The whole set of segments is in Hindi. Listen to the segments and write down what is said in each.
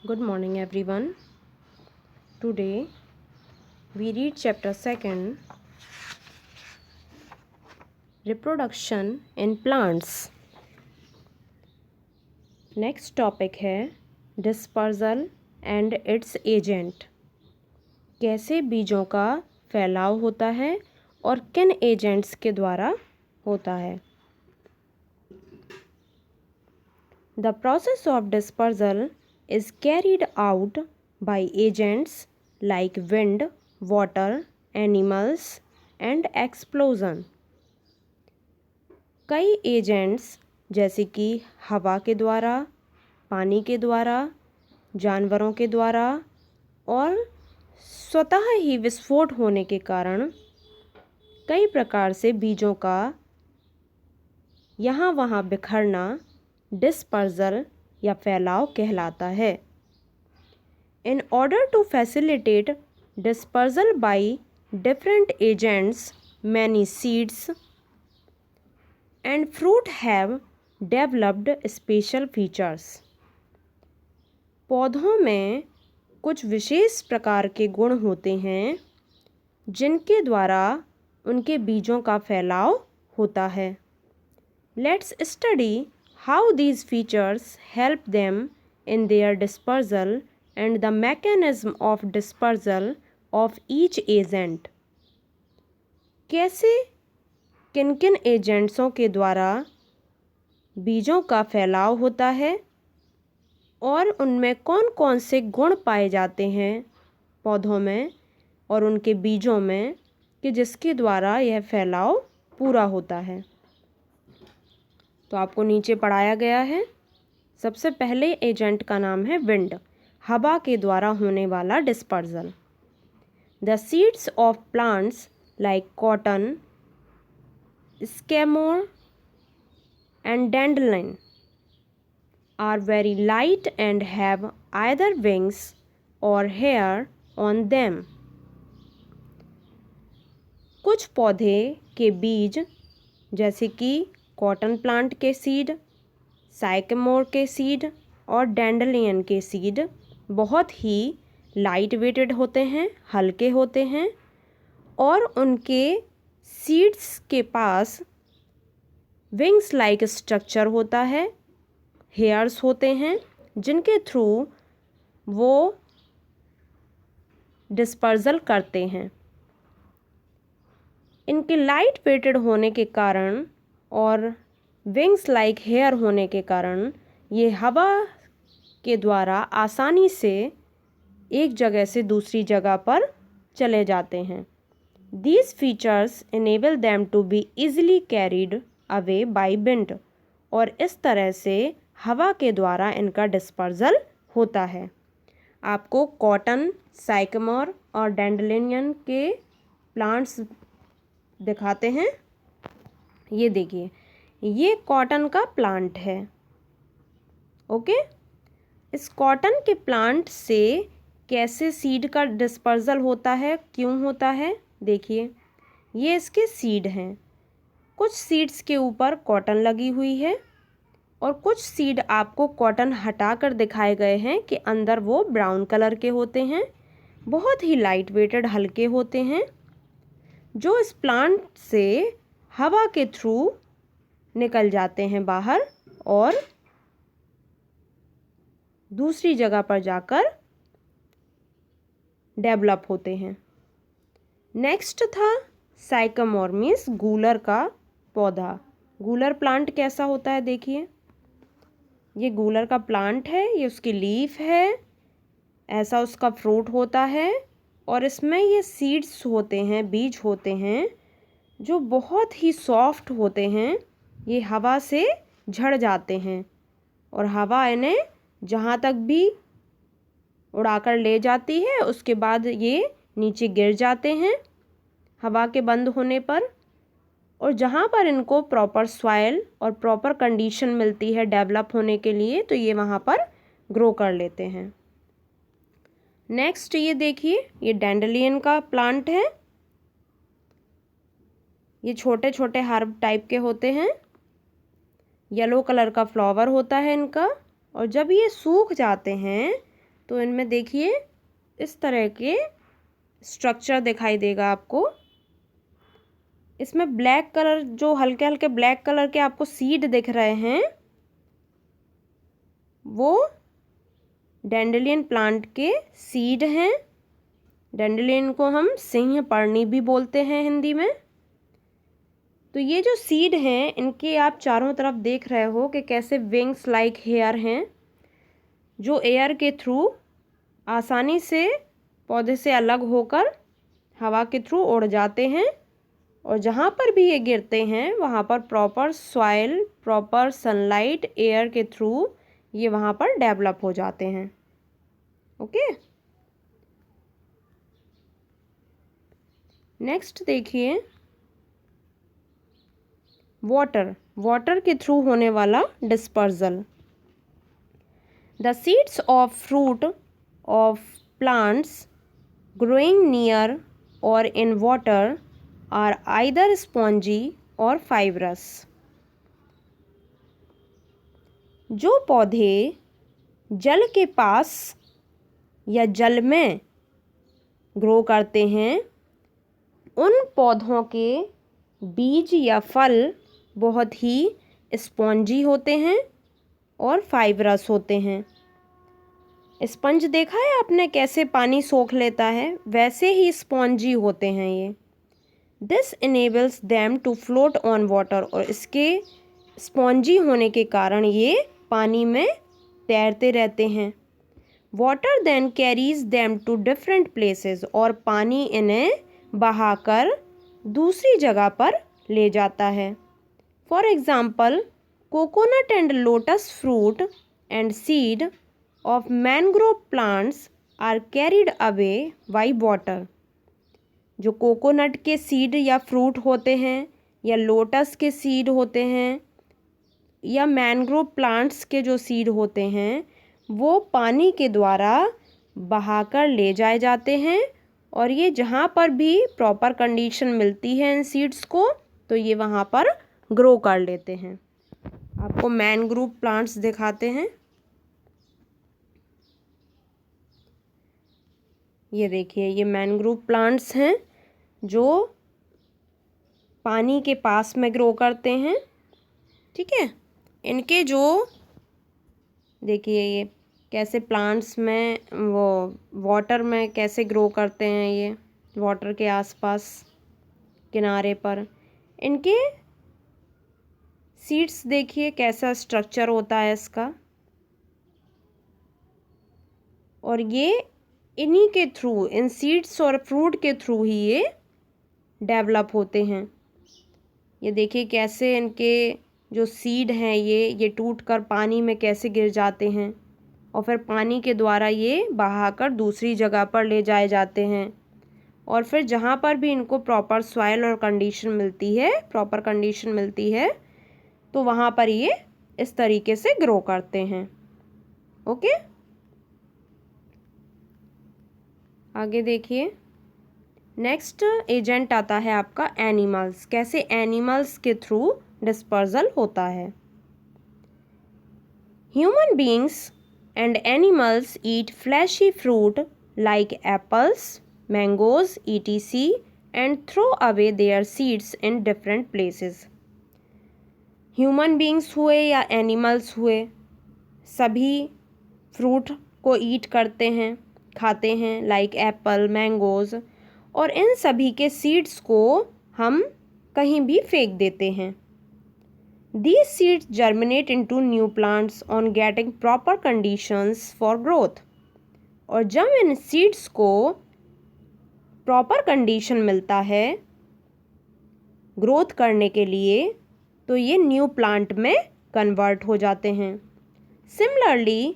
Good morning everyone. Today we read chapter 2, Reproduction in Plants. Next topic है Dispersal and its agent. कैसे बीजों का फैलाव होता है और किन एजेंट्स के द्वारा होता है. The process of dispersal is carried out by agents like wind, water, animals and explosion. कई एजेंट्स जैसे कि हवा के द्वारा, पानी के द्वारा, जानवरों के द्वारा और स्वतः ही विस्फोट होने के कारण कई प्रकार से बीजों का यहाँ वहाँ बिखरना डिस्पर्सल या फैलाव कहलाता है. In order to facilitate dispersal by different agents, many seeds and fruit have developed special features. पौधों में कुछ विशेष प्रकार के गुण होते हैं जिनके द्वारा उनके बीजों का फैलाव होता है. Let's study how these features help them in their dispersal and the mechanism of dispersal of each agent. कैसे किन किन एजेंट्सों के द्वारा बीजों का फैलाव होता है और उनमें कौन कौन से गुण पाए जाते हैं पौधों में और उनके बीजों में कि जिसके द्वारा यह फैलाव पूरा होता है. तो आपको नीचे पढ़ाया गया है. सबसे पहले एजेंट का नाम है विंड, हवा के द्वारा होने वाला dispersal. The seeds of plants like cotton, sycamore and dandelion are very light and have either wings or hair on them. कुछ पौधे के बीज जैसे कि कॉटन प्लांट के सीड, साइकमोर के सीड और डैंडलियन के सीड बहुत ही लाइट वेटेड होते हैं, हल्के होते हैं और उनके सीड्स के पास विंग्स लाइक स्ट्रक्चर होता है, हेयर्स होते हैं जिनके थ्रू वो डिस्पर्सल करते हैं. इनके लाइट वेटेड होने के कारण और विंग्स लाइक हेयर होने के कारण ये हवा के द्वारा आसानी से एक जगह से दूसरी जगह पर चले जाते हैं. These features enable them to be easily carried away by wind. और इस तरह से हवा के द्वारा इनका डिस्पर्सल होता है. आपको कॉटन, साइकमोर और डैंडलियन के प्लांट्स दिखाते हैं. ये देखिए, ये कॉटन का प्लांट है. ओके, इस कॉटन के प्लांट से कैसे सीड का डिस्पर्सल होता है, क्यों होता है, देखिए ये इसके सीड हैं. कुछ सीड्स के ऊपर कॉटन लगी हुई है और कुछ सीड आपको कॉटन हटाकर दिखाए गए हैं कि अंदर वो ब्राउन कलर के होते हैं, बहुत ही लाइट वेटेड, हल्के होते हैं जो इस प्लांट से हवा के थ्रू निकल जाते हैं बाहर और दूसरी जगह पर जाकर डेवलप होते हैं. नेक्स्ट था साइकमोर मीन्स गूलर का पौधा. गूलर प्लांट कैसा होता है, देखिए ये गूलर का प्लांट है, ये उसकी लीफ है, ऐसा उसका फ्रूट होता है और इसमें ये सीड्स होते हैं, बीज होते हैं जो बहुत ही सॉफ्ट होते हैं. ये हवा से झड़ जाते हैं और हवा इन्हें जहाँ तक भी उड़ाकर ले जाती है उसके बाद ये नीचे गिर जाते हैं हवा के बंद होने पर. और जहाँ पर इनको प्रॉपर सॉइल और प्रॉपर कंडीशन मिलती है डेवलप होने के लिए तो ये वहाँ पर ग्रो कर लेते हैं. नेक्स्ट ये देखिए, ये डैंडलियन का प्लांट है. ये छोटे छोटे हर्ब टाइप के होते हैं, येलो कलर का फ्लावर होता है इनका और जब ये सूख जाते हैं तो इनमें देखिए इस तरह के स्ट्रक्चर दिखाई देगा आपको। इसमें ब्लैक कलर, जो हल्के हल्के ब्लैक कलर के आपको सीड दिख रहे हैं, वो डैंडेलियन प्लांट के सीड हैं। डैंडेलियन को हम सिंह पर्णी भी बोलते हैं हिंदी में। तो ये जो सीड हैं, इनके आप चारों तरफ देख रहे हो कि कैसे विंग्स लाइक हेयर हैं, जो एयर के थ्रू आसानी से पौधे से अलग होकर हवा के थ्रू उड़ जाते हैं, और जहाँ पर भी ये गिरते हैं वहाँ पर proper soil, proper sunlight, air के थ्रू ये वहाँ पर डेवलप हो जाते हैं। ओके, नेक्स्ट देखिए वाटर के थ्रू होने वाला dispersal. The seeds of fruit of plants growing near or in water are either spongy or fibrous। जो पौधे जल के पास या जल में ग्रो करते हैं, उन पौधों के बीज या फल बहुत ही स्पॉन्जी होते हैं और फाइब्रस होते हैं। स्पंज देखा है आपने कैसे पानी सोख लेता है, वैसे ही स्पॉन्जी होते हैं ये। This enables them to float on water, और इसके स्पॉन्जी होने के कारण ये पानी में तैरते रहते हैं। Water then carries them to different places, और पानी इन्हें बहाकर दूसरी जगह पर ले जाता है। For example, coconut and lotus fruit and seed of mangrove plants are carried away by water। जो कोकोनट के सीड या फ्रूट होते हैं, या लोटस के सीड होते हैं, या मैंग्रोव प्लांट्स के जो सीड होते हैं, वो पानी के द्वारा बहाकर ले जाए जाते हैं, और ये जहाँ पर भी प्रॉपर कंडीशन मिलती है इन सीड्स को, तो ये वहाँ पर ग्रो कर लेते हैं। आपको मैंग्रोव प्लांट्स दिखाते हैं। ये देखिए, ये मैंग्रोव प्लांट्स हैं जो पानी के पास में ग्रो करते हैं। ठीक है, इनके जो देखिए ये कैसे प्लांट्स में वो वाटर में कैसे ग्रो करते हैं, ये वाटर के आसपास किनारे पर इनके सीड्स देखिए कैसा स्ट्रक्चर होता है इसका, और ये इन्हीं के थ्रू, इन सीड्स और फ्रूट के थ्रू ही ये डेवलप होते हैं। ये देखिए कैसे इनके जो सीड हैं ये टूटकर पानी में कैसे गिर जाते हैं, और फिर पानी के द्वारा ये बहाकर दूसरी जगह पर ले जाए जाते हैं, और फिर जहाँ पर भी इनको प्रॉपर सॉइल और कंडीशन मिलती है, प्रॉपर कंडीशन मिलती है, तो वहाँ पर ये इस तरीके से ग्रो करते हैं। ओके, आगे देखिए नेक्स्ट एजेंट आता है आपका एनिमल्स। कैसे एनिमल्स के थ्रू डिस्पर्जल होता है। Human beings and animals eat fleshy fruit like apples, mangoes etc and throw away their seeds in different places. Human beings हुए या एनिमल्स हुए, सभी फ्रूट को ईट करते हैं, खाते हैं, लाइक एप्पल, मैंगोज़, और इन सभी के सीड्स को हम कहीं भी फेंक देते हैं। These seeds germinate into new plants on getting proper conditions for growth। और जब इन सीड्स को प्रॉपर कंडीशन मिलता है ग्रोथ करने के लिए, तो ये न्यू प्लांट में कन्वर्ट हो जाते हैं। Similarly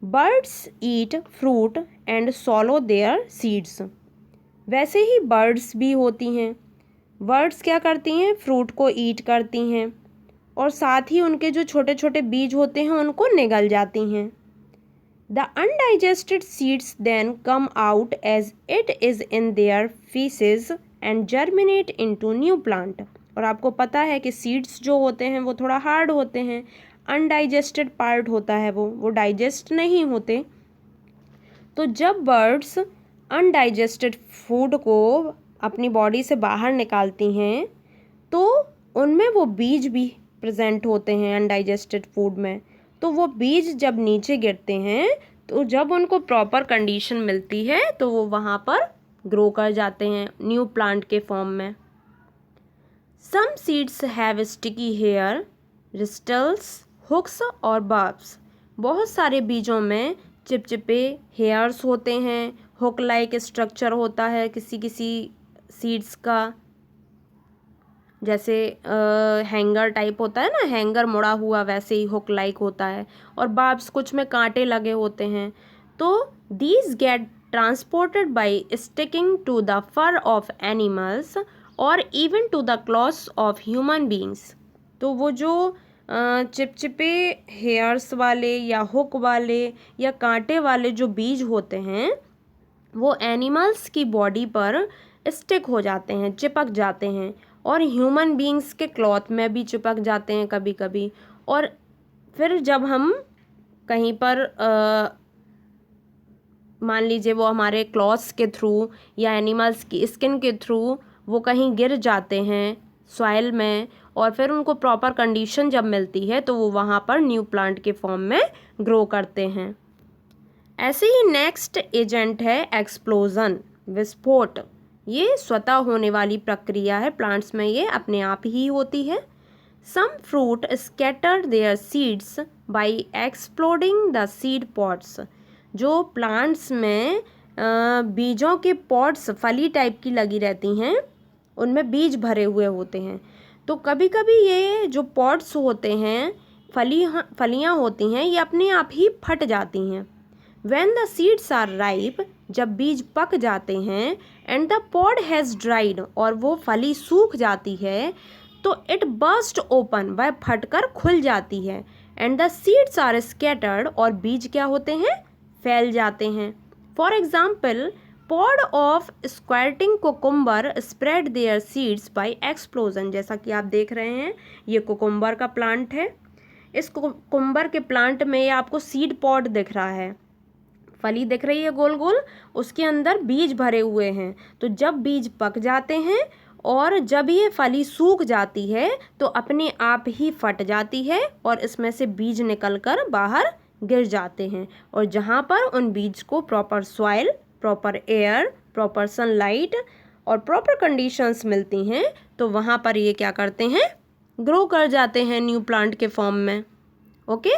birds eat fruit and swallow their seeds. वैसे ही बर्ड्स भी होती हैं। बर्ड्स क्या करती हैं, फ्रूट को ईट करती हैं, और साथ ही उनके जो छोटे छोटे बीज होते हैं उनको निगल जाती हैं। The undigested seeds then come out as it is in their faeces and germinate into new plant. और आपको पता है कि सीड्स जो होते हैं वो थोड़ा हार्ड होते हैं, अनडाइजेस्टेड पार्ट होता है, वो डाइजेस्ट नहीं होते, तो जब बर्ड्स अनडाइजेस्टेड फूड को अपनी बॉडी से बाहर निकालती हैं तो उनमें वो बीज भी प्रेजेंट होते हैं अनडाइजेस्टेड फूड में। तो वो बीज जब नीचे गिरते हैं तो जब उनको प्रॉपर कंडीशन मिलती है तो वो वहाँ पर ग्रो कर जाते हैं न्यू प्लांट के फॉर्म में। Some seeds have sticky hair, bristles, hooks और बार्ब्स। बहुत सारे बीजों में चिपचिपे हेयर्स होते हैं, हुक लाइक स्ट्रक्चर होता है किसी किसी सीड्स का, जैसे हैंगर टाइप होता है ना, हैंगर मुड़ा हुआ वैसे ही हुक लाइक होता है। और बार्ब्स कुछ में कांटे लगे होते हैं। तो these get transported by sticking to the fur of animals और even to the clothes of human beings. तो वो जो चिपचिपे हेयर्स वाले या हुक वाले या कांटे वाले जो बीज होते हैं वो एनिमल्स की बॉडी पर स्टिक हो जाते हैं, चिपक जाते हैं, और ह्यूमन बीइंग्स के क्लॉथ में भी चिपक जाते हैं कभी कभी। और फिर जब हम कहीं पर मान लीजिए वो हमारे क्लॉथ्स के थ्रू या एनिमल्स की स्किन के थ्रू वो कहीं गिर जाते हैं सॉइल में, और फिर उनको प्रॉपर कंडीशन जब मिलती है तो वो वहाँ पर न्यू प्लांट के फॉर्म में ग्रो करते हैं। ऐसे ही नेक्स्ट एजेंट है एक्सप्लोजन, विस्फोट। ये स्वतः होने वाली प्रक्रिया है, प्लांट्स में ये अपने आप ही होती है। Some fruit scatter their seeds by exploding the seed pods. जो प्लांट्स में बीजों के पॉड्स फली टाइप की लगी रहती हैं उनमें बीज भरे हुए होते हैं। तो कभी कभी ये जो पॉड्स होते हैं, फलियाँ होती हैं, ये अपने आप ही फट जाती हैं। When the seeds are ripe, जब बीज पक जाते हैं, and the pod has dried, और वो फली सूख जाती है, तो it burst open, वह फटकर खुल जाती है, and the seeds are scattered, और बीज क्या होते हैं, फैल जाते हैं। For example, pod of squirting cucumber spread their seeds by explosion। जैसा कि आप देख रहे हैं ये कुकुम्बर का प्लांट है। इस कुकुम्बर के प्लांट में आपको सीड पॉड दिख रहा है, फली दिख रही है गोल गोल, उसके अंदर बीज भरे हुए हैं। तो जब बीज पक जाते हैं और जब ये फली सूख जाती है तो अपने आप ही फट जाती है और इसमें से बीज निकलकर बाहर गिर जाते हैं। और जहाँ पर उन बीज को proper soil, proper air, proper sunlight और प्रॉपर कंडीशंस मिलती हैं तो वहाँ पर ये क्या करते हैं, ग्रो कर जाते हैं न्यू प्लांट के फॉर्म में। ओके।